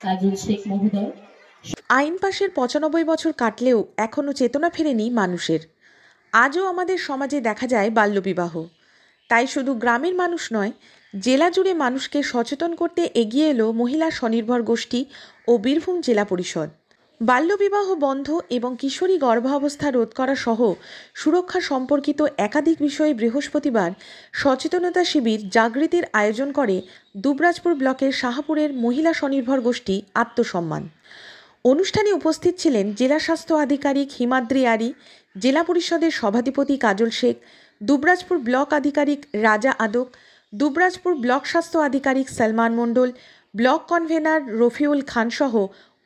কাজল শেখ মহোদয়। আইন পাশের ৯৫ বছর কাটলেও এখনও চেতনা ফেরেনি মানুষের। আজও আমাদের সমাজে দেখা যায় বাল্যবিবাহ। তাই শুধু গ্রামের মানুষ নয়, জেলা জুড়ে মানুষকে সচেতন করতে এগিয়ে এলো মহিলা স্বনির্ভর গোষ্ঠী ও বীরভূম জেলা পরিষদ। বাল্যবিবাহ বন্ধ এবং কিশোরী গর্ভাবস্থা রোধ করা সহ সুরক্ষা সম্পর্কিত একাধিক বিষয়ে বৃহস্পতিবার সচেতনতা শিবির জাগৃতির আয়োজন করে দুবরাজপুর ব্লকের শাহপুরের মহিলা স্বনির্ভর গোষ্ঠী আত্মসম্মান। অনুষ্ঠানে উপস্থিত ছিলেন জেলা স্বাস্থ্য আধিকারিক হিমাদ্রি আরি, জেলা পরিষদের সভাধিপতি কাজল শেখ, দুবরাজপুর ব্লক আধিকারিক রাজা আদক, দুবরাজপুর ব্লক স্বাস্থ্য আধিকারিক সলমান মণ্ডল, ব্লক কনভেনার রফিউল খান সহ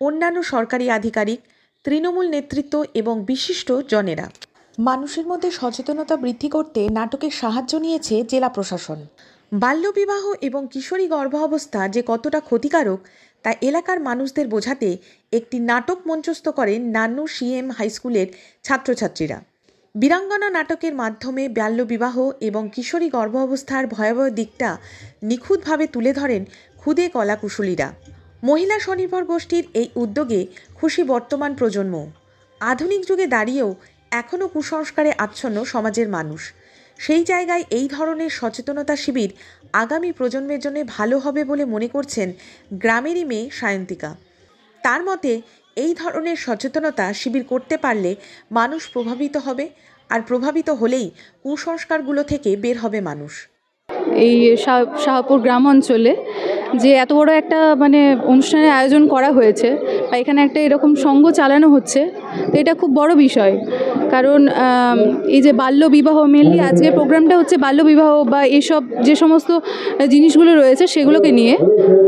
অন্যান্য সরকারি আধিকারিক, তৃণমূল নেতৃত্ব এবং বিশিষ্ট জনেরা। মানুষের মধ্যে সচেতনতা বৃদ্ধি করতে নাটকের সাহায্য নিয়েছে জেলা প্রশাসন। বাল্যবিবাহ এবং কিশোরী গর্ভাবস্থা যে কতটা ক্ষতিকারক তা এলাকার মানুষদের বোঝাতে একটি নাটক মঞ্চস্থ করেন নান্নু সিএম হাইস্কুলের ছাত্রছাত্রীরা। বীরাঙ্গনা নাটকের মাধ্যমে বাল্যবিবাহ এবং কিশোরী গর্ভাবস্থার ভয়াবহ দিকটা নিখুঁতভাবে তুলে ধরেন ক্ষুদে কলাকুশলীরা। মহিলা স্বনির্ভর গোষ্ঠীর এই উদ্যোগে খুশি বর্তমান প্রজন্ম। আধুনিক যুগে দাঁড়িয়েও এখনও কুসংস্কারে আচ্ছন্ন সমাজের মানুষ। সেই জায়গায় এই ধরনের সচেতনতা শিবির আগামী প্রজন্মের জন্য ভালো হবে বলে মনে করছেন গ্রামেরই মেয়ে সায়ন্তিকা। তার মতে এই ধরনের সচেতনতা শিবির করতে পারলে মানুষ প্রভাবিত হবে, আর প্রভাবিত হলেই কুসংস্কারগুলো থেকে বের হবে মানুষ। এই শাহপুর গ্রাম অঞ্চলে যে এত বড় একটা অনুষ্ঠানের আয়োজন করা হয়েছে বা এখানে একটা এরকম সংঘ চালানো হচ্ছে, তো এটা খুব বড় বিষয়। কারণ এই যে বাল্যবিবাহ, মেনলি আজকে প্রোগ্রামটা হচ্ছে বাল্যবিবাহ বা এইসব যে সমস্ত জিনিসগুলো রয়েছে সেগুলোকে নিয়ে।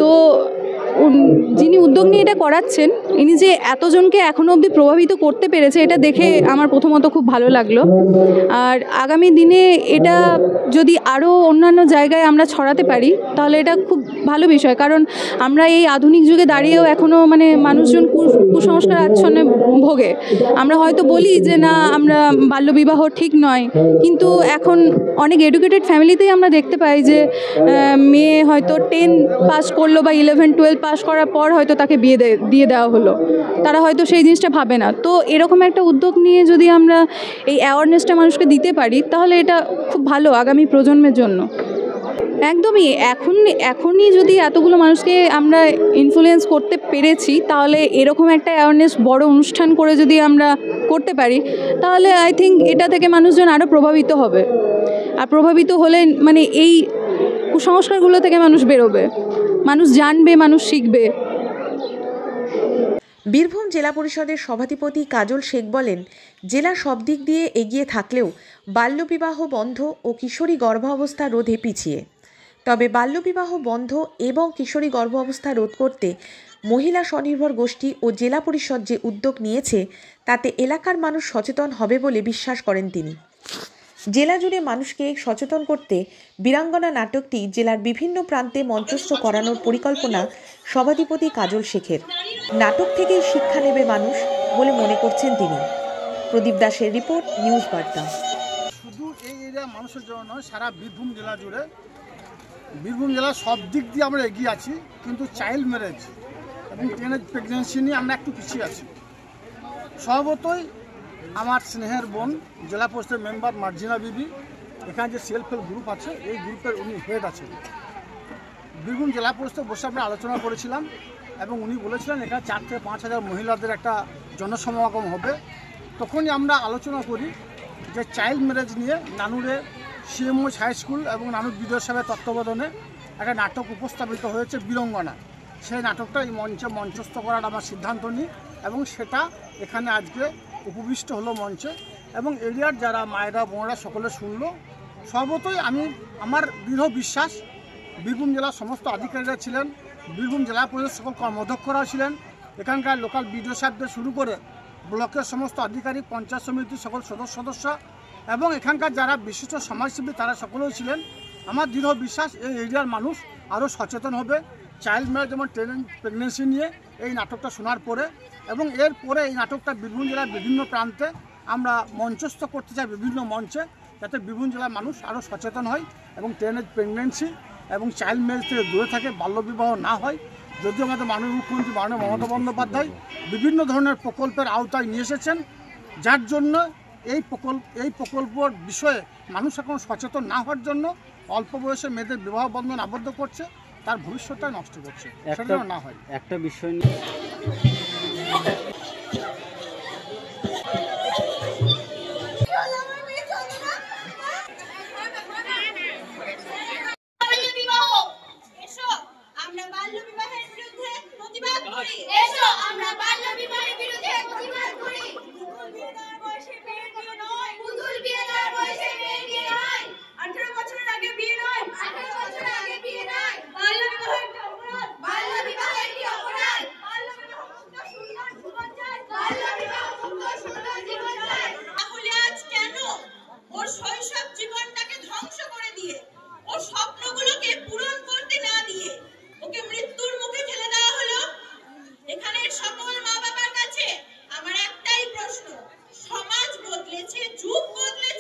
তো যিনি উদ্যোগ নিয়ে এটা করাচ্ছেন, ইনি যে এতজনকে এখনও অবধি প্রভাবিত করতে পেরেছে, এটা দেখে আমার প্রথমত খুব ভালো লাগলো। আর আগামী দিনে এটা যদি আরও অন্যান্য জায়গায় আমরা ছড়াতে পারি তাহলে এটা খুব ভালো বিষয়। কারণ আমরা এই আধুনিক যুগে দাঁড়িয়েও এখনও মানুষজন কুসংস্কার আচ্ছন্নে ভোগে। আমরা হয়তো বলি যে না, আমরা বাল্যবিবাহ ঠিক নয়, কিন্তু এখন অনেক এডুকেটেড ফ্যামিলিতেই আমরা দেখতে পাই যে মেয়ে হয়তো 10 পাস করলো বা 11-12 পাস করার পর হয়তো তাকে বিয়ে দিয়ে দেওয়া হলো, তারা হয়তো সেই জিনিসটা ভাবে না। তো এরকম একটা উদ্যোগ নিয়ে যদি আমরা এই অ্যাওয়ারনেসটা মানুষকে দিতে পারি তাহলে এটা খুব ভালো আগামী প্রজন্মের জন্য। একদমই এখনই যদি এতগুলো মানুষকে আমরা ইনফ্লুয়েন্স করতে পেরেছি, তাহলে এরকম একটা অ্যাওয়ারনেস বড় অনুষ্ঠান করে যদি আমরা করতে পারি তাহলে আই থিঙ্ক এটা থেকে মানুষজন আরও প্রভাবিত হবে। আর প্রভাবিত হলে এই কুসংস্কারগুলো থেকে মানুষ বেরোবে, মানুষ জানবে, মানুষ শিখবে। বীরভূম জেলা পরিষদের সভাধিপতি কাজল শেখ বলেন, জেলা সব দিক দিয়ে এগিয়ে থাকলেও বাল্যবিবাহ বন্ধ ও কিশোরী গর্ভাবস্থা রোধে পিছিয়ে। তবে বাল্যবিবাহ বন্ধ এবং কিশোরী গর্ভাবস্থা রোধ করতে মহিলা স্বনির্ভর গোষ্ঠী ও জেলা পরিষদ যে উদ্যোগ নিয়েছে তাতে এলাকার মানুষ সচেতন হবে বলে বিশ্বাস করেন তিনি। জেলা জুড়ে মানুষকে সচেতন করতে বীরাঙ্গনা নাটকটি জেলার বিভিন্ন প্রান্তে মঞ্চস্থ করানোর পরিকল্পনা সভাধিপতি কাজল শেখের। নাটক থেকেই শিক্ষা নেবে মানুষ বলে মনে করছেন তিনি। প্রদীপ দাসের রিপোর্ট, নিউজ বার্তা। শুধু এই এরিয়া মানুষের জন্য নয়, সারা বীরভূম জেলা জুড়ে, বীরভূম জেলার সব দিক দিয়ে আমরা এগিয়ে আছি, কিন্তু চাইল্ড ম্যারেজ এবং টিনেজ প্রেগনেন্সি নিয়ে আমরা একটু পিছিয়ে আছি। স্বভাবতই আমার স্নেহের বোন জেলা পরিষদের মেম্বার মার্জিনা বিবি, এখানে যে সেলফ হেল্প গ্রুপ আছে এই গ্রুপের উনি হেড আছেন। বীরভূম জেলা পরিষদে বসে আমরা আলোচনা করেছিলাম এবং উনি বলেছিলেন এখানে 4 থেকে 5 হাজার মহিলাদের একটা জনসমাগম হবে। তখনই আমরা আলোচনা করি যে চাইল্ড ম্যারেজ নিয়ে নানুরে সিএমওএইচ হাই স্কুল এবং নানুর বিডিও সাহেবের তত্ত্বাবধানে একটা নাটক উপস্থাপিত হয়েছে বীরাঙ্গনা। সেই নাটকটা এই মঞ্চে মঞ্চস্থ করার আমার সিদ্ধান্ত নিই এবং সেটা এখানে আজকে উপবিষ্ট হলো মঞ্চে এবং এরিয়ার যারা মায়েরা বোনেরা সকলে শুনলো। সর্বতই আমার দৃঢ় বিশ্বাস, বীরভূম জেলার সমস্ত আধিকারিকরা ছিলেন, বীরভূম জেলা পরিষদ সকল কর্মাধ্যক্ষরাও ছিলেন, এখানকার লোকাল বিডিও সাহেবদের শুরু করে ব্লকের সমস্ত আধিকারিক, পঞ্চায়েত সমিতির সকল সদস্য এবং এখানকার যারা বিশিষ্ট সমাজসেবী তারা সকলেও ছিলেন। আমার দৃঢ় বিশ্বাস এই এরিয়ার মানুষ আরও সচেতন হবে চাইল্ড ম্যারেজ এবং প্রেগনেন্সি নিয়ে এই নাটকটা শোনার পরে, এবং এরপরে এই নাটকটা বীরভূম জেলার বিভিন্ন প্রান্তে আমরা মঞ্চস্থ করতে চাই, বিভিন্ন মঞ্চে, যাতে বীরভূম জেলার মানুষ আরও সচেতন হয় এবং টিনেজ প্রেগনেন্সি এবং চাইল্ড ম্যারেজ থেকে দূরে থাকে, বাল্যবিবাহ না হয় যদিও আমাদের মাননীয় মুখ্যমন্ত্রী মাননীয় মমতা বন্দ্যোপাধ্যায় বিভিন্ন ধরনের প্রকল্পের আওতায় নিয়ে এসেছেন, যার জন্য এই প্রকল্পর বিষয়ে মানুষ এখন সচেতন না হওয়ার জন্য অল্প বয়সে মেয়েদের বিবাহ বন্ধন আবদ্ধ করছে, তার ভবিষ্যৎটা নষ্ট করছে। সেটা যেন না হয়। একটা বিষয় নিয়ে সকল মা বাবার কাছে আমার একটাই প্রশ্ন, সমাজ বদলেছে, যুগ বদলেছে,